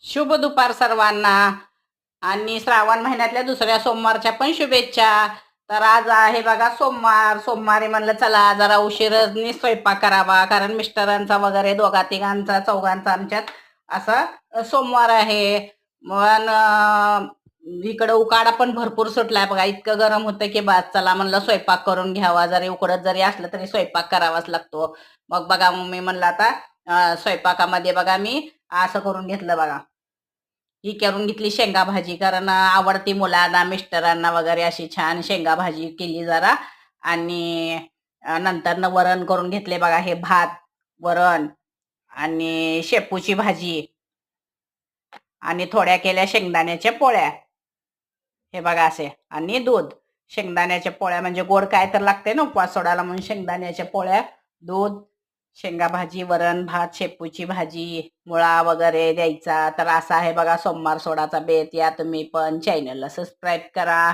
शुभ दुपार सर्वांना आणि श्रावण महिन्यातल्या दुसऱ्या सोमवारच्या पण शुभेच्छा. तर आज आहे बघा सोमवार. सोमवारी म्हणलं चला जरा उशिराने स्वयंपाक करावा, कारण मिस्टरांचा वगैरे दोघा तिघांचा चौघांचा आमच्यात असा सोमवार आहे. पण इकडं उकाडा पण भरपूर सुटलाय बघा. इतकं गरम होतं की बस चला म्हणलं स्वयंपाक करून घ्यावा. जरी उकडत जरी असलं तरी स्वयंपाक करावाच लागतो. मग बघा मी म्हणलं आता स्वयंपाकामध्ये बघा मी असं करून घेतलं बघा. ही करून घेतली शेंगा भाजी, कारण आवडती मुलांना मिस्टरांना वगैरे अशी छान शेंगा भाजी केली जरा. आणि नंतर वरण करून घेतले बघा. हे भात, वरण आणि शेपूची भाजी आणि थोड्या केल्या शेंगदाण्याच्या पोळ्या. हे बघा असे. आणि दूध. शेंगदाण्याच्या पोळ्या म्हणजे गोड काय तर लागते ना उपवास सोडायला, म्हणून शेंगदाण्याच्या पोळ्या, दूध, शेंगा भाजी, वरण भात, शेपूची भाजी, मुळा वगैरे द्यायचा. तर असा आहे बघा सोमवार सोडाचा बेत. या तुम्ही पण चॅनलला सबस्क्राईब करा.